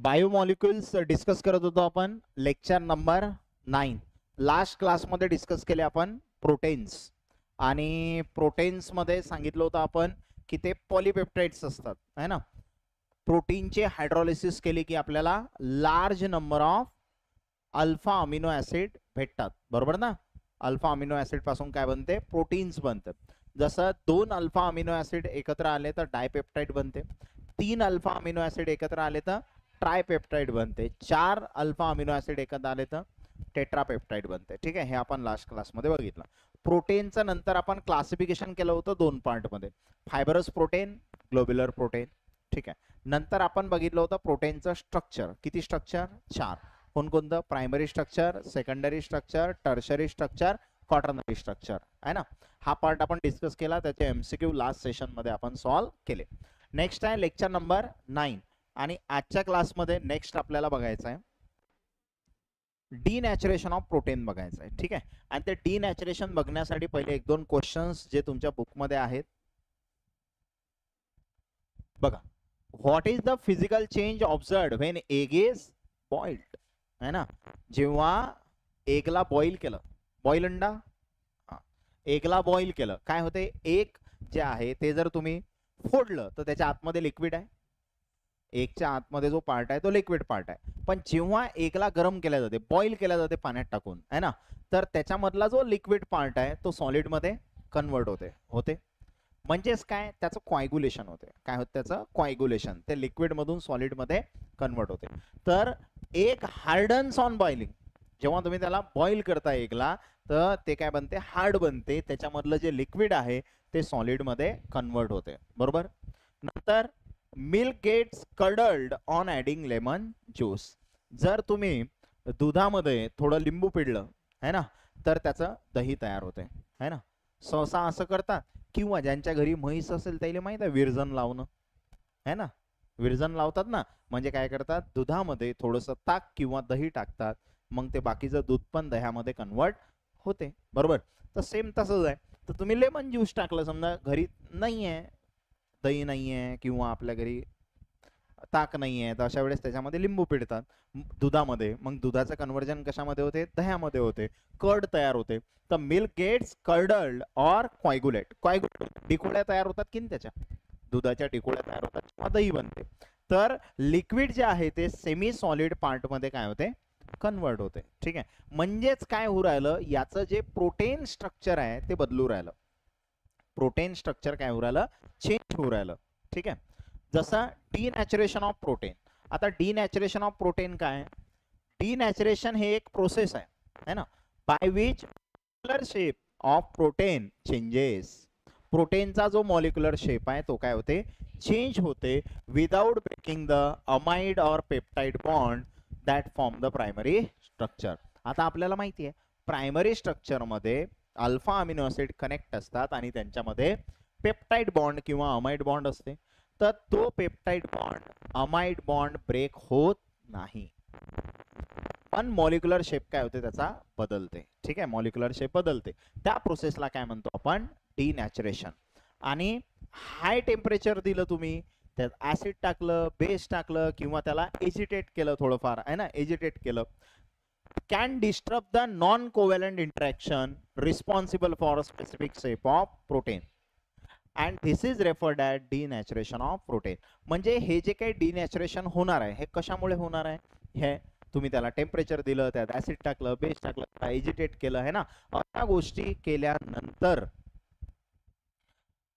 Biomolecules discuss करत होतो आपण, लेक्चर नंबर 9. लास्ट क्लासमध्ये डिस्कस केले आपण प्रोटीन्स, आणि प्रोटीन्समध्ये सांगितलं होतं आपण की ते पॉलीपेप्टाइड्स असतात है ना. प्रोटीनचे हायड्रोलिसिस केले की आपल्याला large number of alpha amino acid भेटतात, बरोबर ना. अल्फा अमिनो ॲसिड पासून काय बनते, प्रोटीन्स बनतात. जसं 2 अल्फा अमिनो ॲसिड एकत्र आले तर डायपेप्टाइड बनते, 3 अल्फा अमिनो ॲसिड एकत्र आले तर ट्रायपेप्टाइड बनते, 4 अल्फा अमिनो ॲसिड एकत्र आले तर टेट्रापेप्टाइड बनते. ठीक आहे, हे आपण लास्ट क्लासमध्ये बघितलं. प्रोटीनचं नंतर आपण क्लासिफिकेशन केलं होतं 2 पार्टमध्ये, फायबरस प्रोटीन, ग्लोब्युलर प्रोटीन. ठीक आहे, नंतर आपण बघितलं होतं प्रोटीनचं स्ट्रक्चर. किती स्ट्रक्चर, 4. कोणकोणतं, primary structure, secondary structure, tertiary structure, quaternary structure आहे ना. हा पार्ट आपण डिस्कस केला, त्याचे एमसीक्यू लास्ट सेशनमध्ये आपण सॉल्व केले. नेक्स्ट आहे लेक्चर नंबर 9, आणि आजच्या क्लासमध्ये नेक्स्ट आपल्याला बघायचं आहे डीनॅचरेशन ऑफ प्रोटीन बघायचं आहे. ठीक आहे, आणि ते डीनॅचरेशन बघण्यासाठी पहिले 1-2 क्वेश्चन्स जे तुमच्या बुकमध्ये आहेत बघा. What is the physical change observed when egg is boiled, है ना. जेव्हा एगला बॉईल केलं, बॉईल अंडा, एगला बॉईल केलं, काय होते, एग जे आहे ते जर तुम्ही फोडलं तर त्याच्या आतमध्ये लिक्विड आहे, एगच्या आतमध्ये जो पार्ट आहे तो लिक्विड पार्ट आहे. पण जेव्हा एगला गरम केल्या जाते, बॉईल केल्या जाते पाण्यात टाकून, है ना, तर त्याच्यामधला जो लिक्विड पार्ट आहे तो सॉलिड मध्ये कन्वर्ट होते. म्हणजेच काय, त्याचं कॉयग्युलेशन होते. काय होतं त्याचं कॉयग्युलेशन, ते लिक्विड मधून सॉलिड मध्ये कन्वर्ट होते. तर एग हार्डन्स ऑन बॉइलिंग, जेव्हा तुम्ही त्याला बॉईल करता एगला तर ते काय बनते, हार्ड बनते, त्याच्यामधलं जे लिक्विड आहे ते सॉलिड मध्ये कन्वर्ट होते, बरोबर. नंतर milk gets curdled on adding lemon juice. जर तुम्ही दुधामध्ये थोडं लिंबू पिळलं है ना तर त्याचं दही तयार होते, है ना. सहसा असं करतात, किंवा ज्यांच्या घरी म्हैस असेल त्याला माहित आहे विरजन लावणं, है ना. विरजन लावतात ना, म्हणजे काय करतात, दुधामध्ये थोडंसं ताक किंवा दही टाकतात, मग ते बाकीचं दूध पण दह्यामध्ये कन्वर्ट होते, बरोबर. तर सेम तसंच आहे. तर तुम्ही लेमन ज्यूस टाकलं, समजा घरी नाही आहे, दही नाही आहे किंवा आपल्या घरी ताक नाही आहे, तर अशा वेळेस त्याच्यामध्ये लिंबू पिळतात दुधामध्ये, मग दुधाचं कन्वर्जन कशामध्ये होते, दह्यामध्ये होते, कर्ड तयार होते. तर मिल्क गेट्स कर्डल्ड ऑर कॉयगुलेट, डिकोळ्या तयार होतात की त्याच्या, दुधाच्या डिकोळ्या तयार होतात किंवा दही बनते. तर लिक्विड जे आहे ते सेमी सॉलिड पार्ट मध्ये काय होते, कन्वर्ट होते. ठीक आहे, म्हणजेच काय होऊ राहिलं, याचं जे प्रोटीन स्ट्रक्चर आहे ते बदलू राहिलं, प्रोटीन स्ट्रक्चर काय होऊ राहिलं, चेंज होऊ राहिलं. ठीक आहे, जसं डीनॅचरेशन ऑफ प्रोटीन. आता डीनॅचरेशन ऑफ प्रोटीन काय, डीनॅचरेशन हे एक प्रोसेस आहे, है ना, by which molecular shape of protein changes. प्रोटीनचा जो मॉलिक्युलर शेप आहे तो काय होते, चेंज होते, विदाउट ब्रेकिंग द अमाइड और peptide bond that form the primary structure. आता आपल्याला माहिती आहे प्रायमरी स्ट्रक्चर मध्ये अल्फा अमिनो ॲसिड कनेक्ट असतात आणि त्यांच्यामध्ये पेप्टाइड बॉन्ड किंवा अमाइड बॉन्ड असते. तर तो peptide bond amide bond break होत नाही, पण मॉलिक्युलर शेप काय होते, त्याचा बदलते. ठीक आहे, मॉलिक्युलर शेप बदलते, त्या प्रोसेसला काय म्हणतो आपण, डीनॅचरेशन. आणि हाय टेम्परेचर दिलं तुम्ही, त्यात ऍसिड टाकलं, बेस टाकलं, किंवा त्याला एजिटेट केलं थोडंफार, आहे ना, एजिटेट केलं, can disrupt the non-covalent interaction responsible for a specific shape of protein, and this is referred as denaturation of protein. म्हणजे हे जे काही डिनॅचरेशन होणार आहे हे कशामुळे होणार आहे, हे तुम्ही त्याला टेम्परेचर दिलं, त्यात ऍसिड टाकलं, बेस टाकलं, एजिटेट केलं, है ना, अशा गोष्टी केल्यानंतर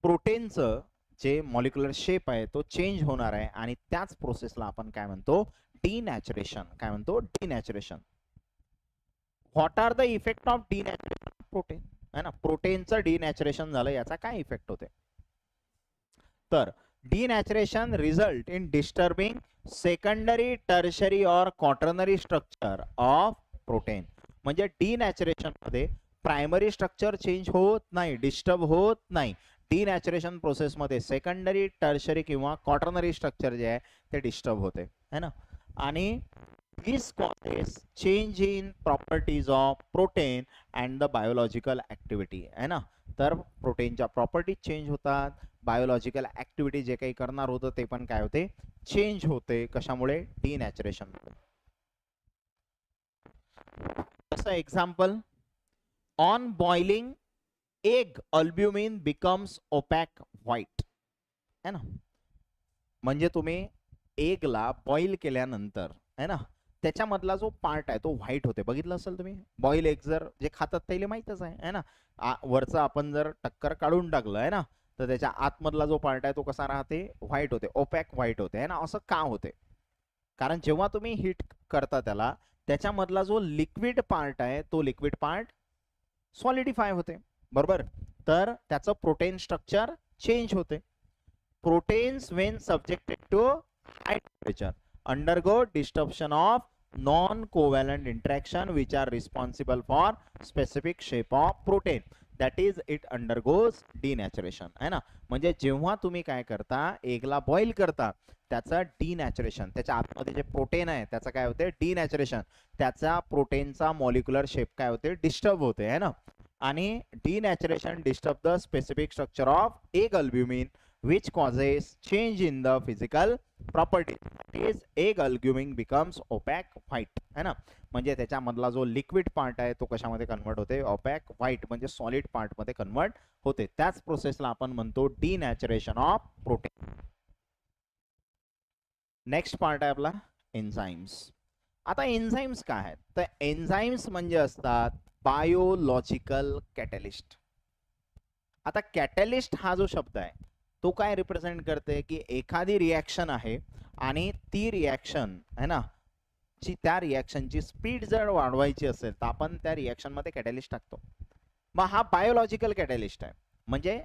प्रोटीनचं जे मॉलिक्युलर शेप आहे तो चेंज होणार आहे, आणि त्याच प्रोसेसला आपण काय म्हणतो, डीनॅचरेशन. काय म्हणतो, denaturation. What are the effect of denaturation of protein, है ना, प्रोटीनचं डीनॅचरेशन झालं, याचा काय इफेक्ट होते. तर denaturation result in disturbing secondary, tertiary और क्वाटर्नरी स्ट्रक्चर ऑफ प्रोटीन. म्हणजे डीनॅचरेशन मध्ये प्रायमरी स्ट्रक्चर चेंज होत नाही, डिस्टर्ब होत नाही. डीनॅचरेशन प्रोसेस मध्ये सेकंडरी, टर्शरी किंवा क्वाटर्नरी स्ट्रक्चर जे आहे ते डिस्टर्ब होते, है ना. आणि this causes change in properties of protein and the biological activity, है ना. तर प्रोटीनच्या प्रॉपर्टी चेंज होतात, बायोलॉजिकल ऍक्टिव्हिटी जे काही करणार होतं ते पण काय होते, चेंज होते. कशामुळे? डिनॅचरेशन. जसं example, on boiling egg albumin becomes opaque white, है ना. म्हणजे तुम्ही एगला बॉईल केल्यानंतर, है ना, त्याच्यामधला जो पार्ट आहे तो व्हाईट होते. बघितलं असेल तुम्ही, बॉईल एग जर जे खातात त्याला माहितच आहे, है ना. वरचं आपण जर टक्कर काढून टाकलं, है ना, तर त्याच्या आतमधला जो पार्ट आहे तो कसा राहते? व्हाईट होते, ओपॅक व्हाईट होते, है ना. असं का होते? कारण जेव्हा तुम्ही हीट करता त्याला, त्याच्यामधला जो लिक्विड पार्ट आहे तो लिक्विड पार्ट सॉलिडिफाय होते, बरोबर. तर त्याचं प्रोटीन स्ट्रक्चर चेंज होते. Proteins when subjected to high temperature undergo disturbance of non covalent interaction which are responsible for specific shape of protein, that is it undergoes denaturation, है ना. म्हणजे जेव्हा तुम्ही काय करता, एगला बॉईल करता, त्याचं डिनॅचरेशन, त्याच्या आतमध्ये जे प्रोटीन आहे त्याचं काय होते? डिनॅचरेशन. त्याचा प्रोटीनचा मॉलिक्युलर शेप काय होते? डिस्टर्ब होते, है ना. आणि denaturation disturb the specific structure of egg albumin which causes change in the physical property. is egg albumin becomes opaque white, है ना. म्हणजे त्याच्यामधला जो लिक्विड पार्ट आहे तो कशामध्ये कन्वर्ट होते? ओपॅक व्हाईट, म्हणजे सॉलिड पार्ट मध्ये कन्वर्ट होते. त्याच प्रोसेसला आपण म्हणतो डिनॅचरेशन ऑफ प्रोटीन. नेक्स्ट पार्ट आहे आपला एन्झाइम्स. आता एन्झाइम्स काय आहेत? तर एन्झाइम्स म्हणजे असतात बायोलॉजिकल कॅटलिस्ट. आता कॅटलिस्ट हा जो शब्द आहे तो काय रिप्रेझेंट करते? की एखादी रिॲक्शन आहे आणि ती रिॲक्शन, है ना, त्या रिॲक्शनची स्पीड जर वाढवायची असेल तर आपण त्या रिॲक्शन मध्ये कॅटलिस्ट टाकतो. मग हा बायोलॉजिकल कॅटलिस्ट आहे. म्हणजे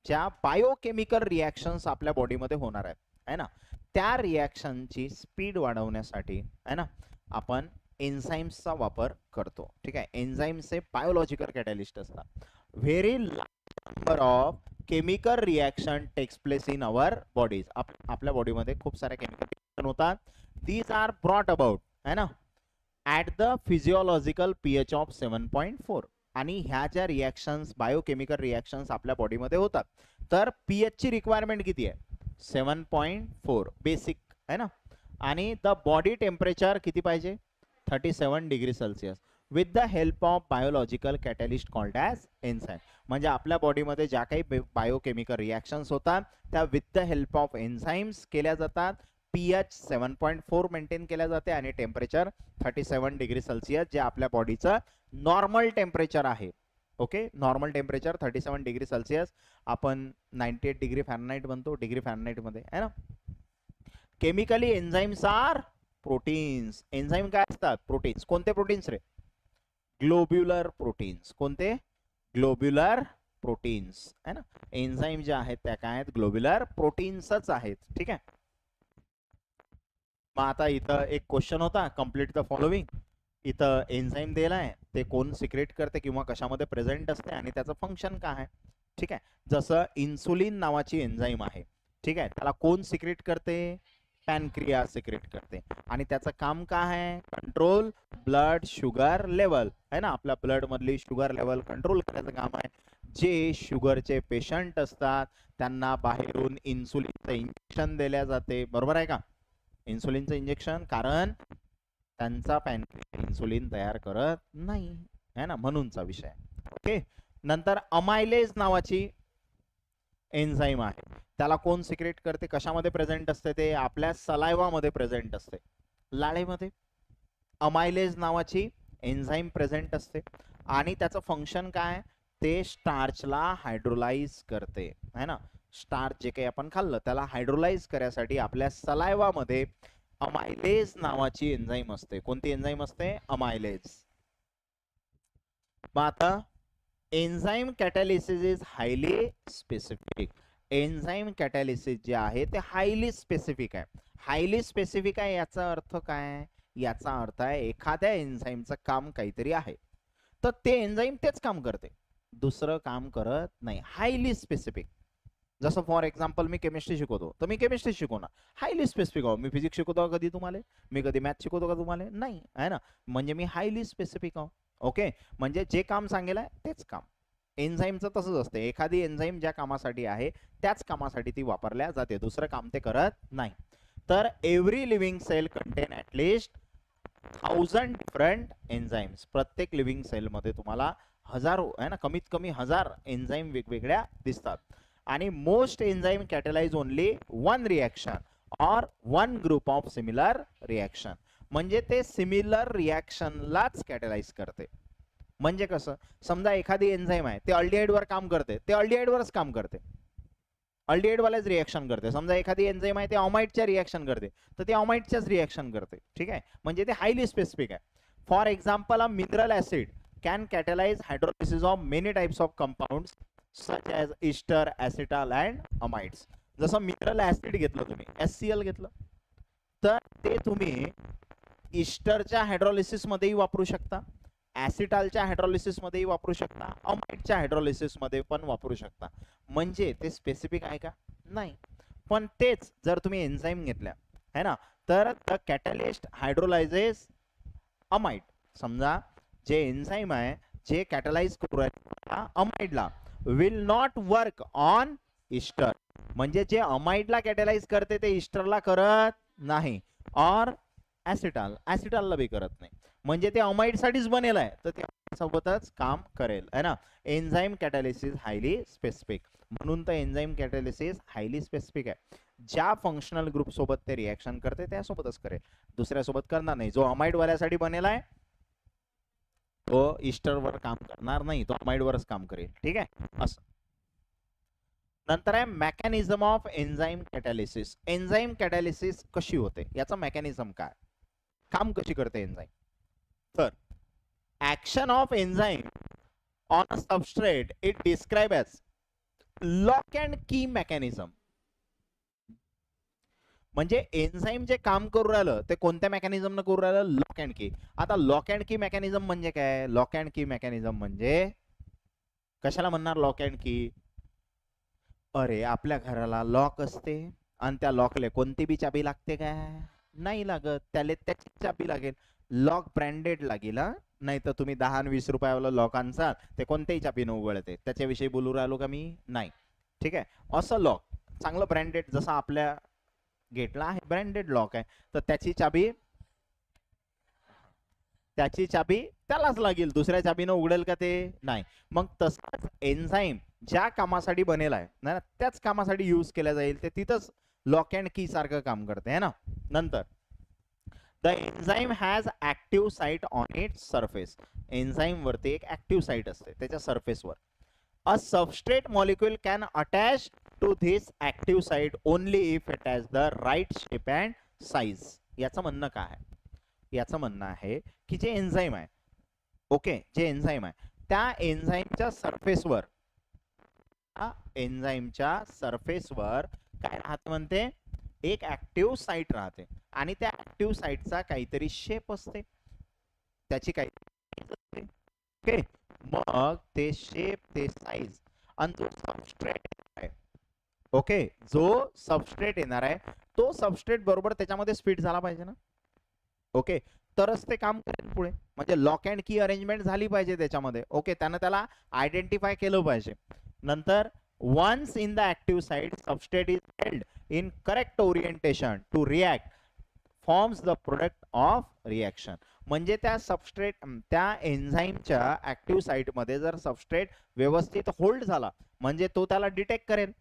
ज्या बायोकेमिकल रिॲक्शन्स आपल्या बॉडीमध्ये होणार आहेत, है ना, त्या रिॲक्शनची स्पीड वाढवण्यासाठी, है ना, आपण एन्झाइम्सचा वापर करतो. ठीक आहे. एन्झाइम्स हे बायोलॉजिकल कॅटलिस्ट असतात. Very large number of chemical reaction takes place in our bodies. आपल्या बॉडीमध्ये खूप सारे केमिकल रिॲक्शन होतात. दीज आर ब्रॉट अबाउट, है ना, at the physiological pH of 7.4. आणि ह्या ज्या रिॲक्शन्स, बायोकेमिकल रिॲक्शन्स आपल्या बॉडीमध्ये होतात, तर pH ची रिक्वायरमेंट किती आहे? 7.4 बेसिक, है ना. आणि द बॉडी टेम्परेचर किती पाहिजे? 37 degree Celsius. With the help of biological catalyst called as enzyme. म्हणजे आपल्या बॉडीमध्ये ज्या काही बायोकेमिकल रिॲक्शन्स होतात त्या with the help of enzymes केल्या जातात. pH 7.4 मेंटेन केल्या जाते आणि टेम्परेचर 37 डिग्री सेल्सिअस, जे आपल्या बॉडीचं नॉर्मल टेम्परेचर आहे. Okay, normal temperature 37 degree Celsius. आपण 98 डिग्री फॅरनहाइट बनतो डिग्री फॅरनहाइट मध्ये, है ना. Chemically enzymes are proteins. Enzyme काय असतात? प्रोटीन्स. कोणते प्रोटीन्स रे? Globular proteins. कोणते? ग्लोब्युलर प्रोटीन्स, है ना. एन्झाइम जे आहेत त्या काय आहेत? ग्लोब्युलर प्रोटीन्सच आहेत. ठीक आहे. मग आता इथं एक क्वेश्चन होता, कंप्लीट द फॉलोइंग. इथं एन्झाइम दिलाय, ते कोण सिक्रेट करते किंवा कशामध्ये प्रेझेंट असते आणि त्याचं फंक्शन काय आहे. ठीक आहे. जसं इन्सुलिन नावाची एन्झाइम आहे, ठीक आहे, त्याला कोण सिक्रेट करते? पॅनक्रियास सिक्रेट करते. आणि त्याचं काम काय आहे? कंट्रोल ब्लड शुगर लेवल, है ना. आपल्या ब्लड मधली शुगर लेवल कंट्रोल करायचं काम आहे. जे शुगरचे पेशंट असतात त्यांना बाहेरून इन्सुलिनचं इंजेक्शन दिल्या जाते, बरोबर आहे का? इन्सुलिनचं इंजेक्शन, कारण त्यांचा पॅनक्रिया इन्सुलिन तयार करत नाही, है ना, म्हणूनचा विषय. ओके. नंतर अमायलेज नावाची एन्झाइम आहे, त्याला कोण सिक्रेट करते? कशामध्ये प्रेझेंट असते? ते आपल्या सलायवा मध्ये प्रेझेंट असते, लाळेमध्ये. अमायलेज नावाची एन्झाइम प्रेझेंट असते आणि त्याचं फंक्शन काय? ते स्टार्चला हायड्रोलाइज करते, है ना. स्टार्च जे काही आपण खाल्लं त्याला हायड्रोलाइज करण्यासाठी आपल्या सलायवा मध्ये अमायलेज नावाची एन्झाइम असते. कोणती एन्झाइम असते? अमायलेज. मग आता enzyme catalysis is highly specific. Enzyme catalysis जे आहे ते हायली स्पेसिफिक आहे. हायली स्पेसिफिक आहे याचा अर्थ काय? याचा अर्थ आहे एखाद्या एन्झाइमचं काम काहीतरी आहे तर ते एन्झाइम तेच काम करते, दुसरं काम करत नाही. Highly specific. जसं फॉर एक्झाम्पल मी केमिस्ट्री शिकवतो तर मी केमिस्ट्री शिकवणार, हायली स्पेसिफिक आहो. मी फिजिक्स शिकवतो कधी तुम्हाला? मी कधी मॅथ शिकवतो का तुम्हाला? नाही, आहे ना. म्हणजे मी हायली स्पेसिफिक आहो. ओके. म्हणजे जे काम सांगेल आहे तेच काम. एन्झाइमचं तसंच असते. एखादी एन्झाइम ज्या कामासाठी आहे त्याच कामासाठी ती वापरल्या जाते, दुसरं काम ते करत नाही. तर every living cell contain at least 1000 different enzymes. प्रत्येक लिव्हिंग सेल मध्ये तुम्हाला हजारो आहे ना, कमीत कमी 1000 एन्झाईम वेगवेगळ्या दिसतात. आणि most enzyme catalyse only one reaction और one group of similar reaction. म्हणजे ते सिमिलर रिॲक्शनलाच कॅटलाइज करते. म्हणजे कसं, समजा एखादी एन्झाईम आहे ते अल्डिहाइड वर काम करते, ते अल्डिहाइड वरच काम करते, अल्डिहाइड वालाच रिॲक्शन करते. समजा एखादी एन्झाईम आहे ते ऑमाइडच्या रिॲक्शन करते, तर ते ऑमाइडच्याच रिॲक्शन करते. ठीक आहे, म्हणजे ते हायली स्पेसिफिक आहे. For example, a mineral acid can catalyse hydrolysis of many types of compounds such as ester, acetal and amides. जसं मिनरल ऍसिड घेतलं तुम्ही, HCl घेतलं, तर ते तुम्ही इस्टरच्या हायड्रोलिसिस मध्येही वापरू शकता, ऍसिटालच्या हायड्रोलिसिस मध्येही वापरू शकता, अमाइडच्या हायड्रोलिसिस मध्ये पण वापरू शकता. म्हणजे ते स्पेसिफिक आहे का? नाही. पण तेच जर तुम्ही एन्झाईम घेतल्या है ना, तर द कॅटलिस्ट हायड्रोलायझेस अमाइड. समजा जे एन्झाईम आहे जे कॅटलाइज करू राहिला अमाइडला, will not work on ester. म्हणजे जे अमाइडला कॅटलाइज करते ते इस्टरला करत नाही, और ऍसिटालला बी करत नाही. म्हणजे ते अमाइड साठीच बनेल आहे, तर ते सोबतच काम करेल है ना. Enzyme catalysis highly specific. म्हणून तर एन्झाईम कॅटॅलिसिस हायली स्पेसिफिक आहे. ज्या फंक्शनल ग्रुप सोबत ते रिॲक्शन करते त्यासोबतच करेल, दुसऱ्या सोबत करणार नाही. जो अमाइड वाल्यासाठी बनेला आहे तो इस्टरवर काम करणार नाही, तो अमाइड वरच काम करेल. ठीक आहे, असं. नंतर आहे मेकॅनिझम ऑफ एन्झाईम कॅटॅलिसिस. एन्झाईम कॅटॅलिसिस कशी होते, याचा मेकॅनिझम काय, काम कशी करते एन्झाईम. तर action of enzyme on a substrate it describe as lock and key mechanism. म्हणजे एन्झाईम जे काम करू राहिलं ते कोणत्या मेकॅनिझम न करू राहिलं, लॉक अँड की. आता लॉक अँड की मेकॅनिझम म्हणजे काय, लॉक अँड की मेकॅनिझम म्हणजे कशाला म्हणणार लॉक अँड की. अरे आपल्या घराला लॉक असते आणि त्या लॉकले कोणती बी चाबी लागते काय, नाही लागत, त्याला त्याची चाबी लागेल. लॉक ब्रँडेड लागेल, नाही तर तुम्ही 10 आणि 20 रुपयावाला लॉक आणसाल ते कोणत्याही चाबीनं उघडते, त्याच्याविषयी बोलू राहिलो का मी, नाही. ठीक आहे, असं लॉक चांगलं ब्रँडेड, जसं आपल्या गेटला आहे ब्रँडेड लॉक आहे, तर त्याची चाबी त्यालाच लागेल, दुसऱ्या चाबीनं उघडेल का ते, नाही. मग तसंच एन्झाईम ज्या कामासाठी बनेल आहे ना त्याच कामासाठी यूज केल्या जाईल, ते तिथंच लॉक अँड की सारखं काम करते है ना. नंतर the enzyme has active site on its surface. Enzyme वरती एक ऍक्टिव्ह साइट असते त्याच्या सरफेसवर. A substrate molecule can attach to this active site only if it has the right shape and size. याचं म्हणणं काय आहे, याचं म्हणणं आहे की जे एन्झाईम आहे, ओके, जे एन्झाईम आहे त्या एन्झाईमच्या सरफेसवर, काय राहते म्हणते, एक ऍक्टिव्ह साइट राहते आणि त्या ऍक्टिव्ह साइटचा काहीतरी शेप असते, त्याची काही ओके. मग ते शेप, ते साईज आणि जो सबस्ट्रेट आहे, ओके, जो सबस्ट्रेट येणार आहे तो सबस्ट्रेट बरोबर त्याच्यामध्ये फिट झाला पाहिजे ना, ओके, तरच ते काम करेल पुढे. म्हणजे लॉक अँड की अरेंजमेंट झाली पाहिजे त्याच्यामध्ये, ओके, त्यानं त्याला आयडेंटिफाय केलं पाहिजे. नंतर once in the active site substrate is held in correct orientation to react forms the product of reaction. म्हणजे त्या सबस्ट्रेट, त्या एन्झाईमच्या ऍक्टिव्ह साइट मध्ये जर सबस्ट्रेट व्यवस्थित होल्ड झाला म्हणजे तो त्याला डिटेक्ट करेल,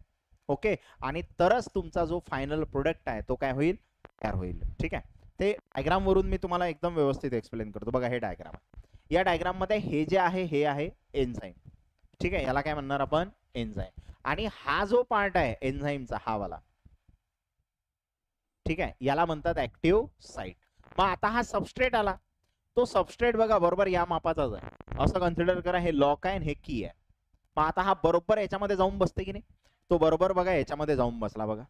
ओके, आणि तरच तुमचा जो फायनल प्रोडक्ट आहे तो काय होईल, तयार होईल. ठीक आहे, ते डायग्राम वरून मी तुम्हाला एकदम व्यवस्थित एक्सप्लेन करतो. बघा हे डायग्राम आहे, या डायग्राम मध्ये हे जे आहे हे आहे एन्झाईम. ठीक आहे, याला काय म्हणणार आपण, एन्झाईम. आणि हा जो पार्ट आहे एन्झाईमचा, हा वाला, ठीक आहे, याला म्हणतात ऍक्टिव्ह साइट. मग आता हा सबस्ट्रेट आला, तो सबस्ट्रेट बघा बरोबर या मापाचाच आहे, असं कन्सिडर करा, हे लॉक आहे आणि हे की आहे. मग आता हा बरोबर याच्यामध्ये जाऊन बसते की नाही, तो बरोबर बघा याच्यामध्ये जाऊन बसला, बघा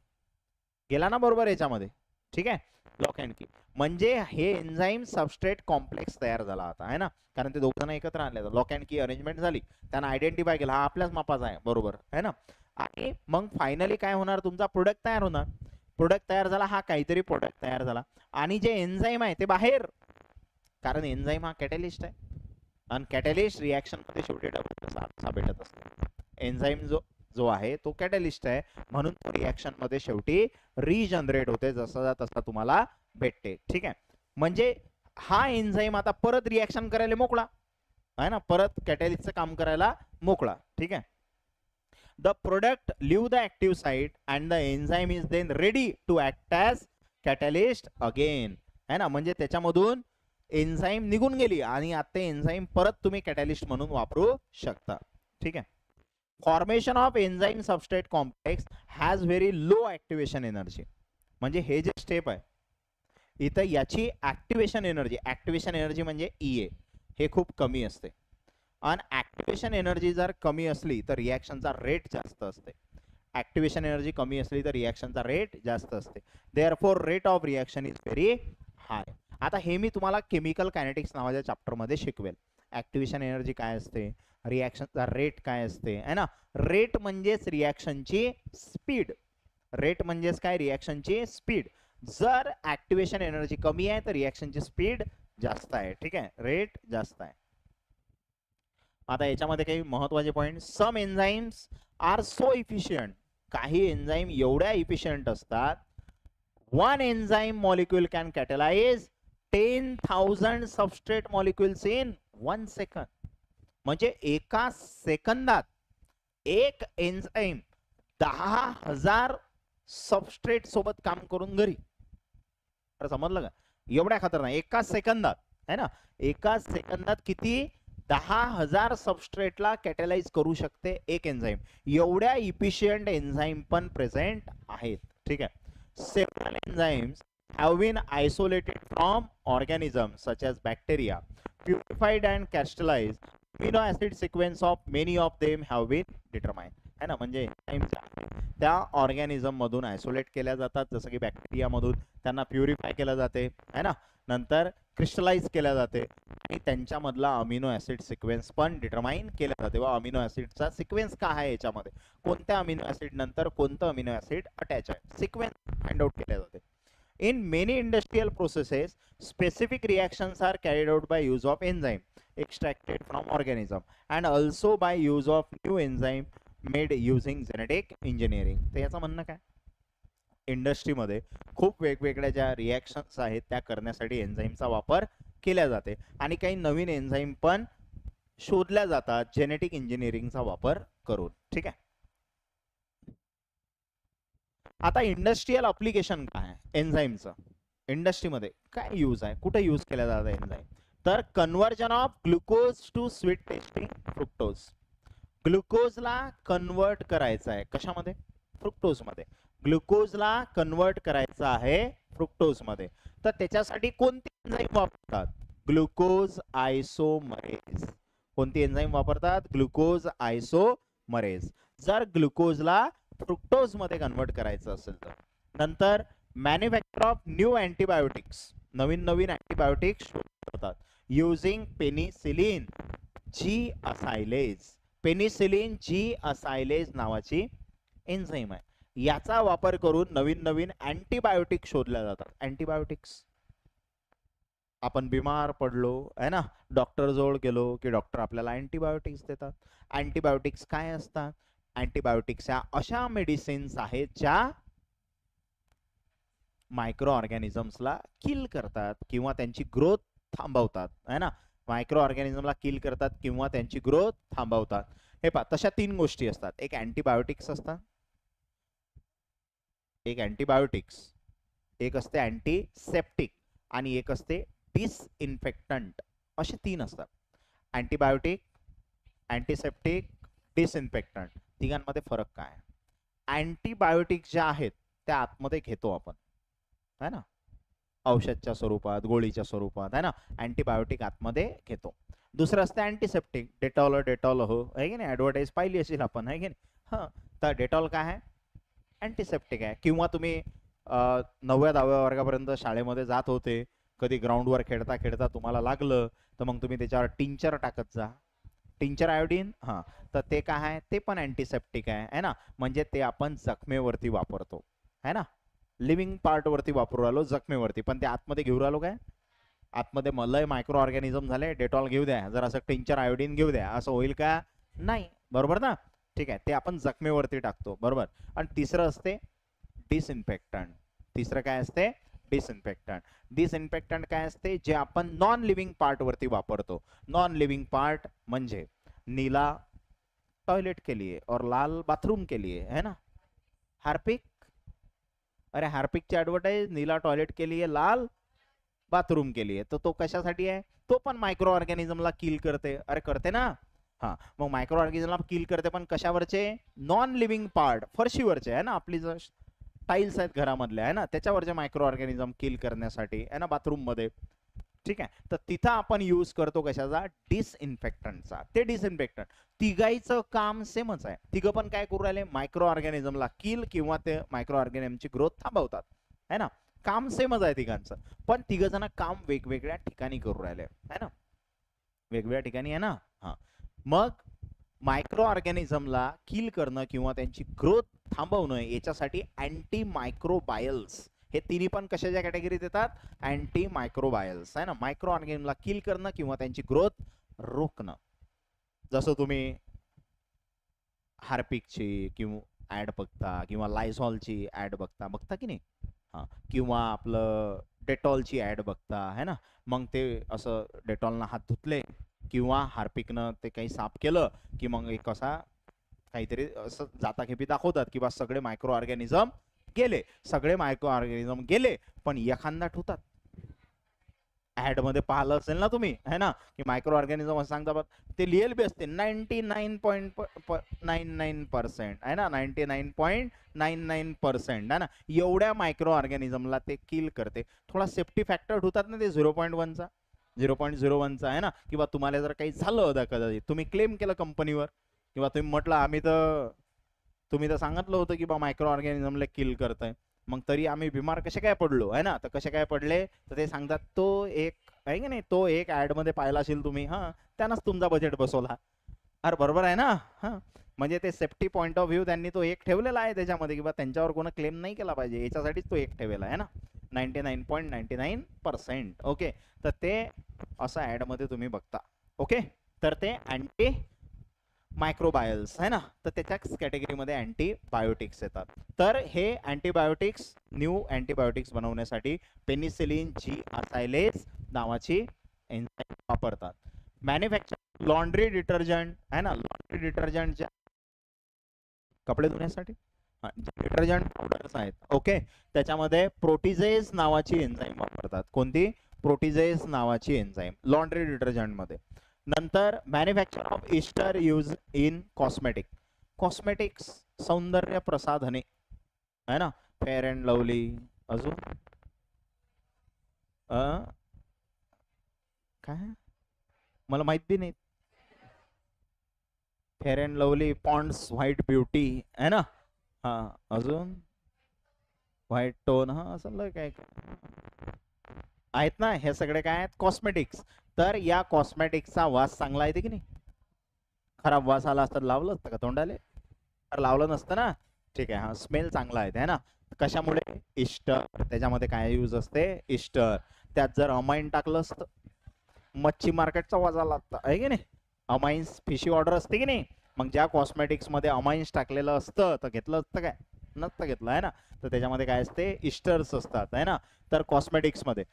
गेला ना बरोबर याच्यामध्ये. ठीक आहे, लॉक अँड की म्हणजे हे एन्झाईम सबस्ट्रेट कॉम्प्लेक्स तयार झाला आता आहे ना, कारण ते दोघ जण एकत्र आले, लॉक अँड की अरेंजमेंट झाली, त्यांना आयडेंटिफाय केला हा आपल्याच मापाचा आहे बरोबर आहे ना. आणि मग फायनली काय होणार, तुमचा प्रोडक्ट तयार होणार. प्रोडक्ट तयार झाला, हा काहीतरी प्रोडक्ट तयार झाला, आणि जे एन्झाईम आहे ते बाहेर, कारण एन्झाईम हा कॅटलिस्ट आहे आणि कॅटलिस्ट रिॲक्शन मध्ये शेवटी डबल भेटत असते. एन्झाईम जो जो आहे तो कॅटलिस्ट आहे, म्हणून रिॲक्शन मध्ये शेवटी रिजनरेट होते, जसा तसा तुम्हाला भेटते. ठीक आहे, म्हणजे हा एन्झाईम आता परत रिॲक्शन करायला मोकळा आहे ना, परत कॅटलिस्टचं काम करायला मोकळा. ठीक आहे, the product leave the active site and the enzyme is then ready to act as catalyst again, है ना, म्हणजे त्याच्यामधून एन्झाईम निघून गेली आणि आता एन्झाईम परत तुम्ही कॅटलिस्ट म्हणून वापरू शकता. ठीक आहे, formation of enzyme substrate complex has very low activation energy. म्हणजे हे जे स्टेप आहे इथं याची ऍक्टिव्हेशन एनर्जी म्हणजे EA हे खूप कमी असते, आणि ऍक्टिव्हेशन एनर्जी जर कमी असली तर रिॲक्शनचा रेट जास्त असते. ऍक्टिव्हेशन एनर्जी कमी असली तर रिॲक्शनचा रेट जास्त असते. Therefore rate of reaction is very high. आता हे मी तुम्हाला केमिकल कायनेटिक्स नावाच्या चॅप्टर मध्ये शिकवेल. ऍक्टिव्हेशन एनर्जी काय असते, रिॲक्शनचा रेट काय असते, है ना. रेट म्हणजेच रिॲक्शनची स्पीड. रेट म्हणजेच काय, रिॲक्शनची स्पीड. जर ऍक्टिव्हेशन एनर्जी कमी आहे तर रिॲक्शनची स्पीड जास्त आहे. ठीक आहे, रेट जास्त आहे. आता याच्यामध्ये काही महत्वाचे point, some enzymes are so efficient, काही एन्झाईम एवढ्या इफिशियंट असतात, one enzyme molecule can catalyse 10,000 substrate molecules in 1 second. म्हणजे एका सेकंदात एक एन्झाईम 10,000 सबस्ट्रेट सोबत काम करून घरी. समजलं का, एवढ्या खतरनाक एका सेकंदात, है ना. एका सेकंदात किती, 10,000 सबस्ट्रेटला कॅटलाइज करू शकते एक एन्झाईम. एवढ्या इफिशियंट एन्झाईम पण प्रेझेंट आहेत. ठीक आहे, several enzymes have been isolated from organisms such as bacteria, purified and crystallized. Amino acid sequence of many of them have been determined. है ना, म्हणजे त्या ऑर्गॅनिझम मधून आयसोलेट केल्या जातात, जसं की बॅक्टेरिया मधून त्यांना प्युरिफाय केलं जाते, है ना, नंतर क्रिस्टलाइज केल्या जाते आणि त्यांच्यामधला अमिनो ऍसिड सिक्वेन्स पण डिटरमाइन केला जाते. व अमिनो ऍसिडचा सिक्वेन्स काय आहे, याच्यामध्ये कोणत्या अमिनो ऍसिड नंतर कोणतं अमिनो ऍसिड अटॅच आहे, सिक्वेन्स फाइंड आउट केले जाते. In many industrial processes, specific reactions are carried out by use of enzyme extracted from organism and also by use of new enzyme made using genetic engineering. तर याचं म्हणणं काय, इंडस्ट्रीमध्ये खूप वेगवेगळ्या ज्या रिॲक्शन्स आहेत त्या करण्यासाठी एन्झाईमचा वापर केला जाते आणि काही नवीन एन्झाईम पण शोधल्या जातात जेनेटिक इंजिनिअरिंगचा वापर करून. ठीक आहे, आता इंडस्ट्रियल अप्लिकेशन काय आहे एन्झाईमचं, इंडस्ट्रीमध्ये काय यूज आहे, कुठे यूज केला जातं एन्झाईम, तर conversion of glucose to sweet tasting fructose. ग्लुकोजला कन्वर्ट करायचं आहे कशामध्ये, फ्रुक्टोजमध्ये. ग्लुकोजला कन्वर्ट करायचं आहे फ्रुक्टोजमध्ये, तर त्याच्यासाठी कोणती एन्झाईम वापरतात, ग्लुकोज आयसोमरेज. कोणती एन्झाईम वापरतात, ग्लुकोज आयसोमरेज. जर ग्लुकोजला फ्रुक्टोज मध्ये कन्वर्ट करायचं असेल तर. नंतर मॅन्युफॅक्चर ऑफ न्यू अँटीबायोटिक्स, नवीन नवीन अँटीबायोटिक्स शोधतात using penicillin G acylase. Penicillin G acylase नावाची एन्झाईम आहे, याचा वापर करून नवीन नवीन अँटीबायोटिक शोधल्या जातात. अँटीबायोटिक्स, आपण बिमार पडलो है ना, डॉक्टर जवळ गेलो की डॉक्टर आपल्याला अँटीबायोटिक्स देतात. अँटीबायोटिक्स काय असतात, अँटीबायोटिक्स ह्या अशा मेडिसिन्स आहेत ज्या मायक्रो ऑर्गॅनिझम्सला किल करतात किंवा त्यांची ग्रोथ थांबवतात, है ना. मायक्रो ऑर्गॅनिझमला किल करतात किंवा त्यांची ग्रोथ थांबवतात. हे पहा, तशा 3 गोष्टी असतात. एक अँटीबायोटिक्स असतात, एक अँटीबायोटिक्स, एक असते अँटीसेप्टिक आणि एक असते डिसइन्फेक्टंट. असे 3 असतात, अँटीबायोटिक, अँटीसेप्टिक, डिसइन्फेक्टंट. तिघांमध्ये फरक काय, अँटीबायोटिक ज्या आहेत त्या आतमध्ये घेतो आपण, है ना, औषधच्या स्वरूपात, गोळीच्या स्वरूपात, है ना, अँटीबायोटिक आतमध्ये घेतो. दुसरं असतं अँटीसेप्टिक, डेटॉल हो, आहे की नाही, ऍडव्हर्टाईज पाहिली असेल आपण, आहे की नाही. हां, तर डेटॉल काय आहे, अँटीसेप्टिक आहे. किंवा तुम्ही 9व्या-10व्या वर्गापर्यंत शाळेमध्ये जात होते, कधी ग्राउंडवर खेळता खेळता तुम्हाला लागलं तर मग तुम्ही त्याच्यावर टिंचर टाकत जा, टिंचर आयोडीन. हां, तर ते काय आहे, ते पण अँटीसेप्टिक आहे ना. म्हणजे ते आपण जखमेवरती वापरतो, है ना, लिव्हिंग पार्ट वरती वापरू राहिलो, जखमेवरती, पण ते आतमध्ये घेऊन राहिलो काय, आतमध्ये मलय मायक्रो ऑर्गॅनिझम झाले, डेटॉल घेऊ द्या, जर असं टिंचर आयोडीन घेऊ द्या, असं होईल का, नाही, बरोबर ना. ठीक आहे, ते आपण जखमेवरती टाकतो बरोबर. आणि तिसरं असते डिसइन्फेक्टंट. तिसरं काय असते? डिसइन्फेक्टंट. डिसइन्फेक्टंट काय असते? जे आपण नॉन लिव्हिंग पार्ट वरती वापरतो. नॉन लिव्हिंग पार्ट म्हणजे नीला टॉयलेट के लिए और लाल बाथरूम के लिए, है ना. हार्पिक, अरे हार्पिकची ऍडव्हर्टाईज, नीला टॉयलेट के लिए लाल बाथरूम के लिए. तो कशासाठी आहे? तो पण मायक्रो ऑर्गॅनिझमला किल करते. अरे करते ना. हा, मग मायक्रो ऑर्गॅनिझमला किल करते पण कशावरचे? नॉन लिव्हिंग पार्ट, फरशीवरचे आहे ना, आपली जर टाईल्स आहेत घरामधल्या आहे ना, त्याच्यावरचे मायक्रो ऑर्गॅनिझम किल करण्यासाठी आहे ना, बाथरूम मध्ये. ठीक आहे, तर तिथं आपण यूज करतो कशाचा? डिसइन्फेक्टंटचा. ते डिसइन्फेक्टंट तिघाईचं काम सेमच आहे. तिघं पण काय करू राहिले? मायक्रो ऑर्गॅनिझमला किल किंवा ते मायक्रो ऑर्गॅनिझमची ग्रोथ थांबवतात, है ना. काम सेमच आहे तिघांचं, पण तिघ जण काम वेगवेगळ्या ठिकाणी करू राहिले है ना, वेगवेगळ्या ठिकाणी आहे ना. हा, मग मायक्रो ऑर्गॅनिझमला किल करणं किंवा त्यांची ग्रोथ थांबवणं याच्यासाठी अँटी मायक्रोबायल्स, हे तिन्ही पण कशाच्या कॅटेगरीत येतात? अँटी मायक्रोबायल्स आहे ना. मायक्रो ऑर्गॅनिझमला किल करणं किंवा त्यांची ग्रोथ रोखणं. जसं तुम्ही हार्पिकची किंवा ऍड बघता किंवा लायझॉलची ऍड बघता की नाही. हा, किंवा आपलं डेटॉलची ऍड बघता है ना. मग ते असं डेटॉलनं हात धुतले किंवा हार्पिकनं ते काही साफ केलं की मग एक असा काहीतरी असं जाताखेपी दाखवतात की बा सगळे मायक्रो ऑर्गॅनिझम गेले, सगळे मायक्रो ऑर्गॅनिझम गेले, पण एखादा ठेवतात. ऍड मध्ये पाहिलं असेल ना तुम्ही है ना, की मायक्रो ऑर्गॅनिझम असं सांगता, ते लिहिल बी असते 99.99% आहे ना, 99.99% आहे ना. एवढ्या मायक्रो ऑर्गॅनिझमला ते किल करते. थोडा सेफ्टी फॅक्टर ठेवतात ना ते 0.1चा 0.01चा आहे ना, किंवा तुम्हाला जर काही झालं होतं कदाचित, तुम्ही क्लेम केलं कंपनीवर किंवा तुम्ही म्हटलं आम्ही तर, तुम्ही तर सांगितलं होतं की बा मायक्रो ऑर्गॅनिझमला किल करतंय, मग तरी आम्ही बिमार कसे काय पडलो आहे ना. तर कसे काय पडले तर ते सांगतात तो एक आहे की नाही, तो एक ऍड मध्ये पाहिला असेल तुम्ही, हा त्यानंच तुमचा बजेट बसवला. अरे बरोबर आहे ना. हा, म्हणजे ते सेफ्टी पॉईंट ऑफ व्ह्यू त्यांनी तो एक ठेवलेला आहे त्याच्यामध्ये, किंवा त्यांच्यावर कोणी क्लेम नाही केला पाहिजे याच्यासाठीच तो एक ठेवलेला आहे ना, 99.99%. ओके, तर ते असं ऍड मध्ये तुम्ही बघता. ओके, तर ते अँटी मायक्रोबायल्स आहे ना, तर त्याच्याच कॅटेगरीमध्ये अँटीबायोटिक्स येतात. तर हे अँटीबायोटिक्स, न्यू अँटीबायोटिक्स बनवण्यासाठी पेनिसिलिन जी असायलेज नावाची एन्झाईम वापरतात. मॅन्युफॅक्चर लॉन्ड्री डिटर्जंट आहे ना, लॉन्ड्री डिटर्जंटच्या कपडे धुण्यासाठी डिटर्जंट पावडर्स आहेत. ओके, त्याच्यामध्ये प्रोटीजेज नावाची एन्झाईम वापरतात. कोणती? प्रोटीजेज नावाची एन्झाईम लॉन्ड्री डिटर्जंट मध्ये. नंतर manufacture of ester use in cosmetic, cosmetics सौंदर्य प्रसाधने है ना, फेअर अँड लवली, अजून काय मला माहित बी नाही. Fair and Lovely, Pond's White Beauty है ना. हा, अजून व्हाईट टोन, हा असं काय आहेत ना, हे सगळे काय आहेत? कॉस्मेटिक्स. तर या कॉस्मेटिक्सचा वास चांगला येते की नाही? खराब वास आला असता लावलं असतं का तोंडाले? तर लावलं नसतं ना. ठीक आहे, हा स्मेल चांगला आहे है ना. कशामुळे? इस्टर, त्याच्यामध्ये काय यूज असते? इस्टर. त्यात जर अमाइन टाकलं असतं, मच्छी मार्केटचा वास आला असता आहे की नाही. अमाइन्स फिशी ऑर्डर असते की नाही, मग ज्या कॉस्मेटिक्स मध्ये अमाइन्स टाकलेलं असतं तर घेतलं असतं काय? नसतं घेतलं आहे ना. तर त्याच्यामध्ये काय असते? इस्टर्स असतात आहे ना. तर कॉस्मेटिक्स मध्ये,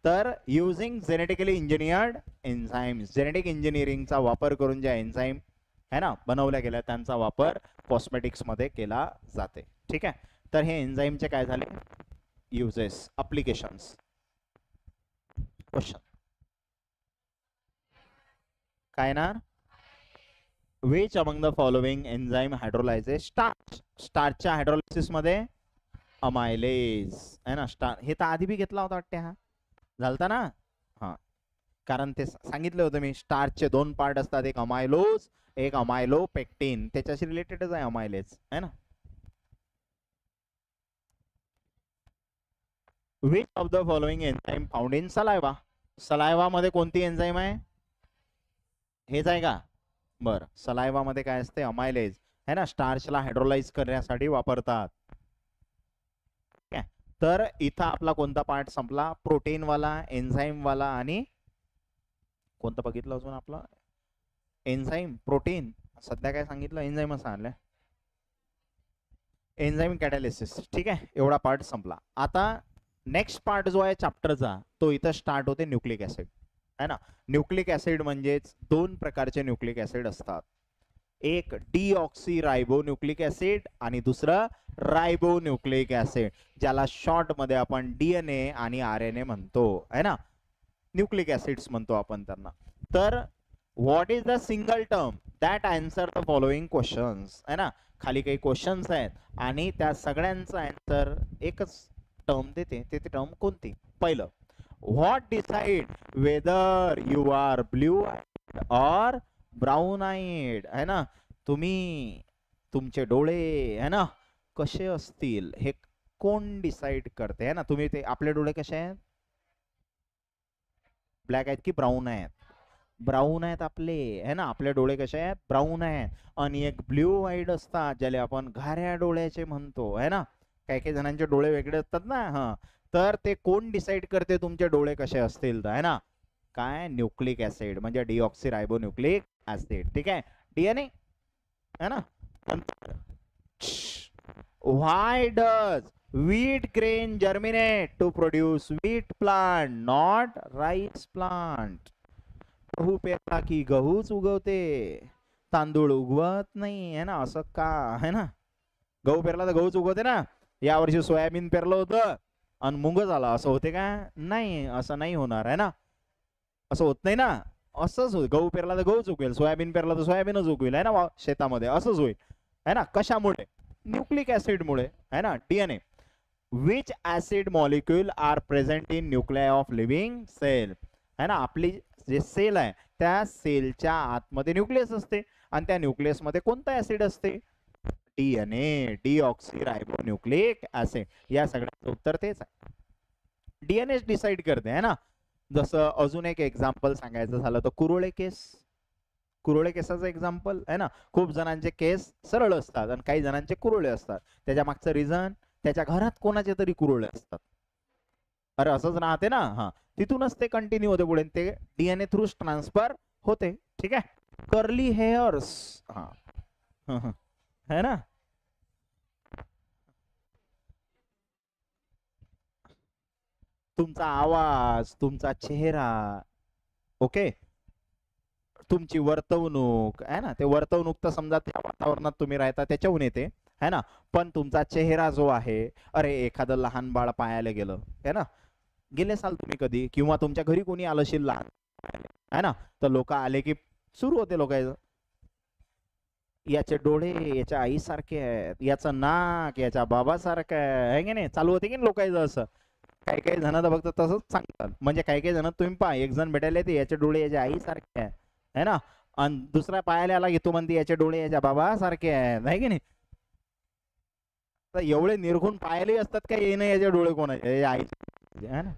तर using genetically engineered enzymes, genetic इंजिनिअरिंगचा वापर करून ज्या एन्झाईम है ना बनवल्या गेल्या त्यांचा वापर कॉस्मेटिक्स मध्ये केला जाते. ठीक आहे, तर हे एन्झाईमचे काय झाले? Uses, applications. क्वेश्चन काय ना, which among the following enzyme hydrolyses starch, स्टार्चच्या हायड्रोलायसिस मध्ये अमायलेज है ना. स्टार हे तर आधी बी घेतला होता वाटते, हा झालता ना. हा, कारण ते सांगितलं होतं मी, स्टार्चचे दोन पार्ट असतात, एक अमायलोज एक अमायलोपेक्टिन, त्याच्याशी रिलेटेडच आहे अमायलेज है ना. Which of the following enzyme found in saliva, saliva मध्ये कोणती एन्झाईम आहे? हेच आहे का? बरं, सलायवा मध्ये काय असते? अमायलेज है ना, स्टार्चला हायड्रोलाइज करण्यासाठी वापरतात. तर इथं आपला कोणता पार्ट संपला? प्रोटीन वाला, एन्झाईम वाला, आणि कोणतं बघितलं अजून आपला? एन्झाईम, प्रोटीन सध्या काय सांगितलं, एन्झाईम सांगितलं, एन्झाईम कॅटॅलिसिस. ठीक आहे, एवढा पार्ट संपला. आता नेक्स्ट पार्ट जो आहे चॅप्टरचा तो इथं स्टार्ट होते न्यूक्लिक ऍसिड, है ना. न्यूक्लिक ऍसिड म्हणजेच दोन प्रकारचे न्यूक्लिक ऍसिड असतात, एक डीऑक्सी रायबो न्यूक्लिक ऍसिड आणि दुसरं रायबो न्यूक्लिक ऍसिड, ज्याला शॉर्ट मध्ये आपण डीएनए आणि आरएनए म्हणतो, है ना. न्यूक्लिक ऍसिड्स म्हणतो आपण त्यांना. तर what is the single term that answer the following questions, है ना. खाली काही क्वेश्चन्स आहेत आणि त्या सगळ्यांचा आन्सर एकच टर्म देते, ते टर्म कोणती. पहिलं, what decide whether you are blue eyed और ब्राऊन आईड, है ना. तुम्ही तुमचे डोळे, है ना, कसे असतील हे कोण डिसाइड करते, है ना. तुम्ही ते आपले डोळे कसे आहेत, ब्लॅक आहेत की ब्राऊन आहेत, ब्राऊन आहेत आपले, है ना. आपले डोळे कसे आहेत, ब्राऊन आहेत. आणि एक ब्ल्यू आईड असतात ज्याला आपण घाऱ्या डोळ्याचे म्हणतो, है ना. काही काही जणांचे डोळे वेगळे असतात ना. हा, तर ते कोण डिसाइड करते तुमचे डोळे कसे असतील, है ना. काय, न्यूक्लिक ऍसिड म्हणजे डीऑक्सी रायबो न्यूक्लिक ऍसिड. ठीक आहे, डीएनए, है ना. व्हाय does wheat grain germinate to produce wheat plant, not rice plant. गहू पेरला की गहूच उगवते, तांदूळ उगवत नाही, है ना. असं का, है ना. गहू पेरला तर गहूच उगवते ना. या वर्षी सोयाबीन पेरलं होतं आणि मुंग झाला, असं होते का, नाही, असं नाही होणार, है ना. असं होत नाही ना. असंच होईल, गहू पेरला तर गहूच उगवेल, सोयाबीन पेरला तर सोयाबीनच उगवेल, है ना. शेतामध्ये असंच होईल, है ना. कशामुळे, न्यूक्लिक ऍसिड मुळे, है ना. DNA. Which acid molecule are present in nuclei of living cell, है ना. आपली जे सेल आहे त्या सेलच्या आतमध्ये न्यूक्लियस असते आणि त्या न्यूक्लियस मध्ये कोणता ऍसिड असते, DNA, deoxy ribo nucleic acid. या सगळ्याचं उत्तर तेच आहे, डीएनए डिसाइड करते, है ना. जसं अजून एक एक्झाम्पल सांगायचं झालं तर कुरोळे केस, कुरोळे केसाचं एक्झाम्पल, है ना. खूप जणांचे केस सरळ असतात आणि काही जणांचे कुरोळे असतात. त्याच्या मागचं रिझन, त्याच्या घरात कोणाचे तरी कुरोळे असतात. अरे असंच राहते ना. हा, तिथूनच ते कंटिन्यू होते पुढे, ते डीएनए थ्रू ट्रान्सफर होते. ठीक आहे, कर्ली हेअर्स, हा, है ना. तुमचा आवाज, तुमचा चेहरा, ओके, तुमची वर्तवणूक, है ना. ते वर्तवणूक तर समजा त्या वातावरणात तुम्ही राहता त्याच्याहून येते, है ना. पण तुमचा चेहरा जो आहे, अरे एखादं लहान बाळ पायाला गेलं, है ना, गेले असाल तुम्ही कधी, किंवा तुमच्या घरी कोणी आलं असेल लहान, है ना, तर लोक आले की सुरू होते लोकांचं, याचे डोळे याच्या आईसारखे आहेत, याचं नाक याच्या बाबासारखं आहे की नाही, चालू होते की नाही लोकांचं असं. काही काही जण तर फक्त तसंच सांगतात. म्हणजे काही काही जण, तुम्ही पहा, एक जण भेटायला येते, याचे डोळे याच्या आईसारखे आहे, है ना. आणि दुसरा पायाला आला की तो म्हणते याचे डोळे याच्या बाबासारखे आहेत, आहे की नाही. तर एवढे निर्घुण पायाले असतात का, ये नाही याचे डोळे कोणाचे, आई, है ना.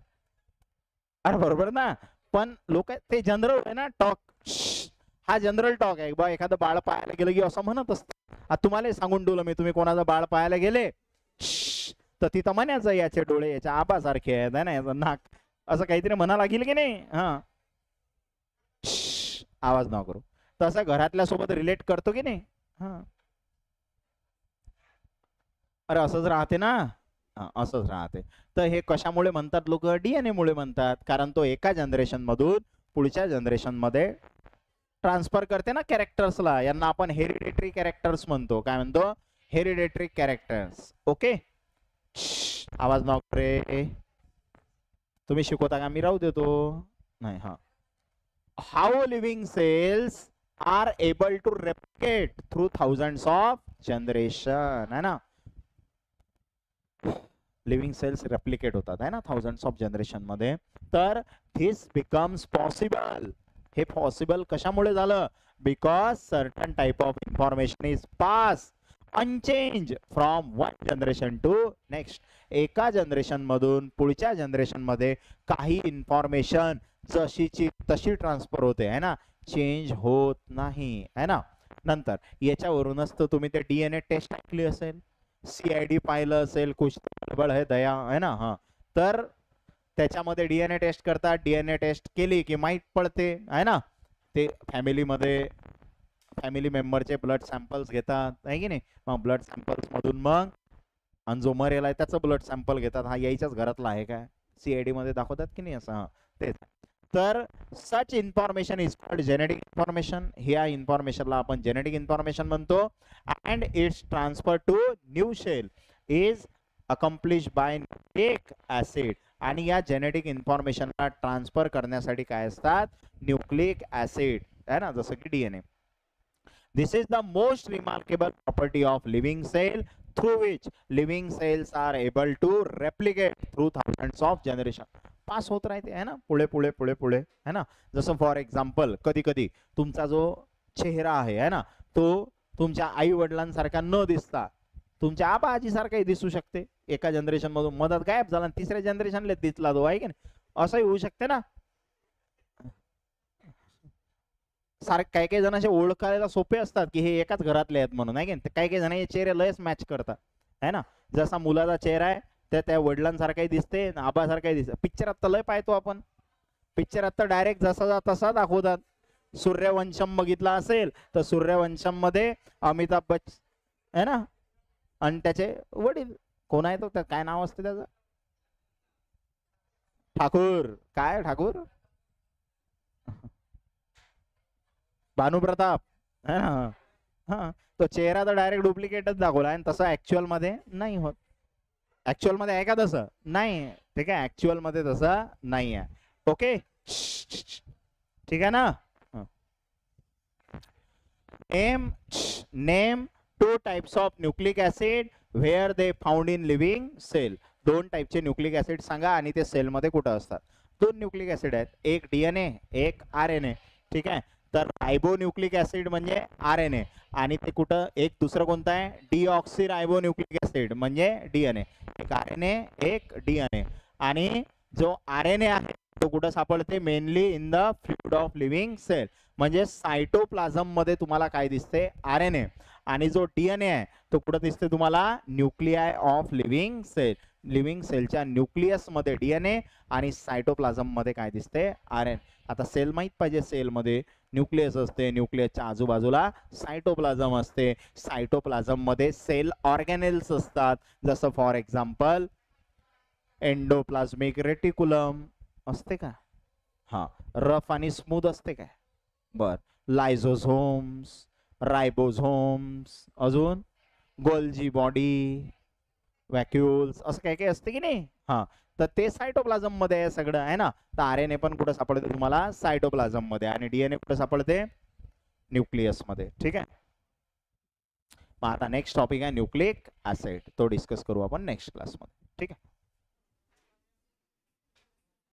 अरे बरोबर ना. पण लोक ते जनरल आहे ना टॉक, हा जनरल टॉक आहे बा. एखादं बाळ पाहायला गेलं की असं म्हणत असतं. आता तुम्हाला सांगून ठेवलं मी, तुम्ही कोणाचं बाळ पाहायला गेले तर तिथं म्हणायचं याचे डोळे याच्या आबासारखे आहेत, है ना, याचं नाक, असं काहीतरी म्हणा लागेल की नाही. हा, आवाज न करू. तसं घरातल्या सोबत रिलेट करतो की नाही. हा, अरे असंच राहते ना. असंच राहते. तर हे कशामुळे म्हणतात लोक, डीएनए मुळे म्हणतात, कारण तो एका जनरेशन मधून पुढच्या जनरेशन मध्ये ट्रान्सफर करते ना कॅरेक्टर्सला. यांना आपण हेरिडेटरी कॅरेक्टर्स म्हणतो. काय म्हणतो, हेरिडेटरी कॅरेक्टर्स. ओके, आवाज नाव रे, तुम्ही शिकवता का, मी राहू देतो. नाही, हा. How living cells are able to replicate through thousands of generation, है ना. लिव्हिंग सेल्स रेप्लिकेट होतात, है ना, थाउजंड्स ऑफ जनरेशन मध्ये. तर धिस बिकम्स पॉसिबल, हे पॉसिबल कशामुळे झालं, because certain type of information is pass unchange from one generation to next. एका जनरेशन मधून पुढच्या जनरेशन मध्ये काही इन्फॉर्मेशन जशीची तशी ट्रान्सफर होते, है ना, चेंज होत नाही, है ना. नंतर याच्यावरूनच तर तुम्ही ते डीएनए टेस्ट ऐकली असेल, सीआयडी पाहिलं असेल, कुछ बळ है दया, है ना. हा, तर त्याच्यामध्ये डीएनए टेस्ट करतात. डीएनए टेस्ट केली की माहीत पडते, है ना. ते फॅमिली मेंबरचे ब्लड सॅम्पल्स घेतात आहे की नाही. मग ब्लड सॅम्पल्स मधून मग आणि जो मरेल आहे त्याचं ब्लड सॅम्पल घेतात. हा यायच्याच घरातला आहे काय, सीआयडी मध्ये दाखवतात की नाही असं. हा तेच. तर such information is called genetic information. ह्या इन्फॉर्मेशनला आपण जेनेटिक इन्फॉर्मेशन म्हणतो. And its transfer to new cell is accomplish by nucleic acid. आणि या जेनेटिक इन्फॉर्मेशनला ट्रान्सफर करण्यासाठी काय असतात, न्यूक्लिक ऍसिड आहे ना, जसं की DNA. This is the most remarkable property of living cell through which living cells are able to replicate through thousands of generation. Pass होत राहते है ना, पुढे पुढे पुढे पुढे है ना. जसं फॉर एक्झाम्पल कधी कधी तुमचा जो चेहरा आहे ना, तो तुमच्या आई वडिलांसारखा न दिसता तुमच्या आबा आजीसारखाही दिसू शकते. एका जनरेशन मधून मधात गायब झाला, तिसऱ्या जनरेशनला दिसला तो, आहे की नाही. असंही होऊ शकते ना. काही काही जण असे ओळखायला सोपे असतात की हे एकाच घरातले आहेत म्हणून, आहे की नाही. काही काही जण चेहरे लयच मॅच करतात है ना. जसा मुलाचा चेहरा आहे तर त्या वडिलांसारखाही दिसते, आबासारखाही दिसते. पिक्चरात तर लय पाहतो आपण, पिक्चरात तर डायरेक्ट जसा तसा दाखवतात. सूर्यवंशम बघितला असेल तर सूर्यवंशम मध्ये अमिताभ बच्चन है ना, आणि त्याचे वडील कोण आहे तो, काय नाव असते त्याचं, ठाकूर. काय ठाकूर, भानुप्रताप है ना. हा, तो चेहरा तर डायरेक्ट डुप्लिकेटच दाखवला आहे, तसं ऍक्च्युअल मध्ये नाही होत. ऍक्च्युअल मध्ये आहे का तसं, नाही. ठीक आहे, ऍक्च्युअल मध्ये तसं नाही आहे. ओके, ठीक आहे ना. Name two types of nucleic acid where they found in living cell. दोन टाइपचे न्यूक्लिक ऍसिड सांगा आणि ते सेल मध्ये कुठं असतात. दोन न्यूक्लिक ऍसिड आहेत, एक डीएनए एक आरएनए. ठीक आहे. तर रायबोन्यूक्लिक ऍसिड म्हणजे आरएनए, आणि ते कुठं, एक दुसरं कोणतं आहे, डीऑक्सी रायबोन्यूक्लिक ऍसिड म्हणजे डीएनए. एक आरएनए एक डीएनए. आणि जो आरएनए आहे तो कुठं सापडते, mainly in the fluid of living cell. म्हणजे सायटोप्लाझम मध्ये तुम्हाला काय दिसते, आरएनए. आणि जो डीएनए आहे तो कुठं दिसते तुम्हाला, न्यूक्लिआय ऑफ लिव्हिंग सेल. लिव्हिंग सेलच्या न्यूक्लियस मध्ये डीएनए आणि सायटोप्लाझम मध्ये काय दिसते, आरएनए. आता सेल माहित पाहिजे, सेल मध्ये न्यूक्लियस असते, न्यूक्लियसच्या आजूबाजूला सायटोप्लाझम असते, सायटोप्लाझम मध्ये सेल ऑर्गॅनेल्स असतात. जसं फॉर एक्झाम्पल एंडोप्लाझमिक रेटिक्युलम असते का, हा, रफ आणि स्मूथ असते काय, बर. लायझोझोम्स, रायबोझोम्स, अजून गोल्जी बॉडी, वॅक्युल्स, असं काय काय असते की नाही. हा, तर ते सायटोप्लाझम मध्ये आहे सगळं, आहे ना. तर आरएनए पण कुठं सापडते तुम्हाला, सायटोप्लाझम मध्ये, आणि डीएनए कुठं सापडते, न्यूक्लियस मध्ये. ठीक आहे. मग आता नेक्स्ट टॉपिक आहे न्यूक्लिक ऍसिड, तो डिस्कस करू आपण नेक्स्ट क्लासमध्ये. ठीक आहे.